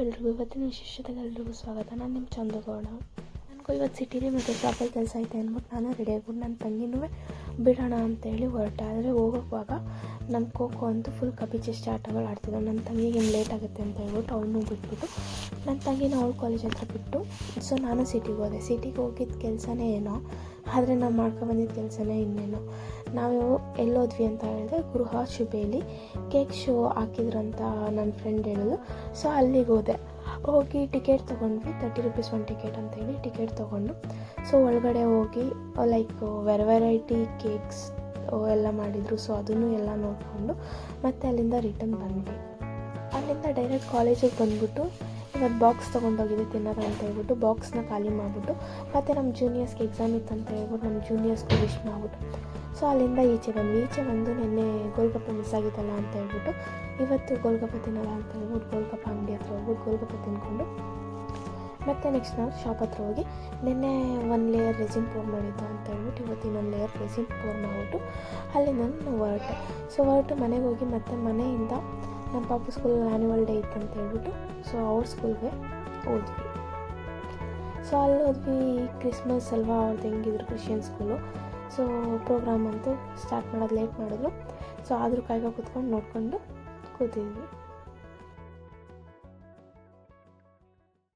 ಎಲ್ರಿಗೂ ಇವತ್ತಿನ ವಿಶೇಷತೆಗೆ ಎಲ್ರಿಗೂ ಸ್ವಾಗತ. ನಾನು ನಿಮ್ಮ ಚಂದ್ರಗೌಡ. ನನಗೂ ಇವತ್ತು ಸಿಟಿಲಿ ಮತ್ತು ಶಾಪಲ್ಲಿ ಕೆಲಸ ಐತೆ ಅಂದ್ಬಿಟ್ಟು ನಾನು ರೆಡಿ ಆಗ್ಬಿಟ್ಟು ನನ್ನ ತಂಗಿನೂ ಬಿಡೋಣ ಅಂತೇಳಿ ಹೊರಟೆ. ಆದರೆ ಹೋಗೋವಾಗ ನನ್ನ ಖೋಖೋ ಅಂತೂ ಫುಲ್ ಕಪಿಚೇಷ್ಟೆ ಆಟಗಳು ಆಡ್ತಿದ್ದವು. ನನ್ನ ತಂಗಿಗೆ ಏನು ಲೇಟ್ ಆಗುತ್ತೆ ಅಂತ ಹೇಳ್ಬಿಟ್ಟು ಅವನು ಬಿಟ್ಬಿಟ್ಟು ನನ್ನ ತಂಗಿನ ಅವಳು ಕಾಲೇಜ್ ಹತ್ರ ಬಿಟ್ಟು ನಾನು ಸಿಟಿಗೆ ಹೋದೆ. ಸಿಟಿಗೆ ಹೋಗಿದ್ದ ಕೆಲಸನೇ ಏನೋ, ಆದರೆ ನಾವು ಮಾಡ್ಕೊಬಂದಿದ್ದ ಕೆಲಸನೇ ಇನ್ನೇನೋ. ನಾವು ಎಲ್ಲೋದ್ವಿ ಅಂತ ಹೇಳಿದ್ರೆ ಗೃಹ ಶುಭೆಯಲ್ಲಿ ಕೇಕ್ ಶೋ ಹಾಕಿದ್ರಂತ ನನ್ನ ಫ್ರೆಂಡ್ ಹೇಳಿದ್ರು. ಸೊ ಅಲ್ಲಿಗೆ ಹೋಗಿ ಟಿಕೆಟ್ ತೊಗೊಂಡ್ವಿ. 30 ರೂಪೀಸ್ ಒಂದು ಟಿಕೆಟ್ ಅಂತೇಳಿ ಟಿಕೆಟ್ ತೊಗೊಂಡು ಸೊ ಒಳಗಡೆ ಹೋಗಿ ಲೈಕ್ ವೆರೈಟಿ ಕೇಕ್ಸ್ ಎಲ್ಲ ಮಾಡಿದರು. ಸೊ ಅದನ್ನು ಎಲ್ಲ ನೋಡಿಕೊಂಡು ಮತ್ತೆ ಅಲ್ಲಿಂದ ರಿಟರ್ನ್ ಬಂದ್ವಿ. ಅಲ್ಲಿಂದ ಡೈರೆಕ್ಟ್ ಕಾಲೇಜಿಗೆ ಬಂದ್ಬಿಟ್ಟು ಇವತ್ತು ಬಾಕ್ಸ್ ತೊಗೊಂಡೋಗಿದ್ದೆ ತಿನ್ನೋದು ಅಂತ ಹೇಳ್ಬಿಟ್ಟು ಬಾಕ್ಸ್ನ ಖಾಲಿ ಮಾಡಿಬಿಟ್ಟು ಮತ್ತು ನಮ್ಮ ಜೂನಿಯರ್ಸ್ಗೆ ಎಕ್ಸಾಮ್ ಇತ್ತು ಅಂತ ಹೇಳ್ಬಿಟ್ಟು ನಮ್ಮ ಜೂನಿಯರ್ಸ್ಗೆ ವಿಶ್ ಮಾಡಿಬಿಟ್ಟು ಸೊ ಅಲ್ಲಿಂದ ಈಚೆ ಬಂದು ನಿನ್ನೆ ಗೋಲ್ಗಪ್ಪ ಮಿಸ್ ಆಗಿದ್ದಲ್ಲ ಅಂತ ಹೇಳ್ಬಿಟ್ಟು ಇವತ್ತು ಗೋಲ್ಗಪ್ಪ ತಿನ್ನೋಲ್ಲ ಅಂತ ಹೇಳ್ಬಿಟ್ಟು ಗೋಲ್ಗಪ್ಪ ಅಂಗಡಿ ಹತ್ರ ಹೋಗ್ಬಿಟ್ಟು ಗೋಲ್ಗಪ್ಪ ತಿಂದ್ಕೊಂಡು ಮತ್ತು ನೆಕ್ಸ್ಟ್ ನಾವು ಶಾಪ್ ಹತ್ರ ಹೋಗಿ ನಿನ್ನೆ 1 ಲೇಯರ್ ರೆಸಿನ್ ಪೋರ್ ಮಾಡಿದ್ದು ಅಂತ ಹೇಳ್ಬಿಟ್ಟು ಇವತ್ತು ಇನ್ನೊಂದು ಲೇಯರ್ ರೆಸಿನ್ ಪೋರ್ ಮಾಡಿಬಿಟ್ಟು ಅಲ್ಲಿಂದ ನಾವು ಹೊರಟು ಮನೆಗೆ ಹೋಗಿ ಮತ್ತು ಮನೆಯಿಂದ ನಮ್ಮ ಪಾಪ ಸ್ಕೂಲಲ್ಲಿ ಆ್ಯನ್ಯುವಲ್ ಡೇ ಇತ್ತು ಅಂತ ಹೇಳ್ಬಿಟ್ಟು ಸೊ ಅವ್ರ ಸ್ಕೂಲ್ಗೆ ಹೋದ್ವಿ. ಸೊ ಅಲ್ಲಿ ಹೋದ್ವಿ. ಕ್ರಿಸ್ಮಸ್ ಅಲ್ವಾ, ಅವ್ರದ್ದು ಹೆಂಗಿದ್ರು ಕ್ರಿಶ್ಚಿಯನ್ ಸ್ಕೂಲು. ಸೊ ಪ್ರೋಗ್ರಾಮ್ ಅಂತೂ ಸ್ಟಾರ್ಟ್ ಮಾಡೋದು ಲೇಟ್ ಮಾಡಿದ್ರು. ಸೊ ಆದರೂ ಕಾಯ್ಕೊಂಡು ಕೂತ್ಕೊಂಡು ನೋಡಿಕೊಂಡು ಕೂತಿದ್ವಿ.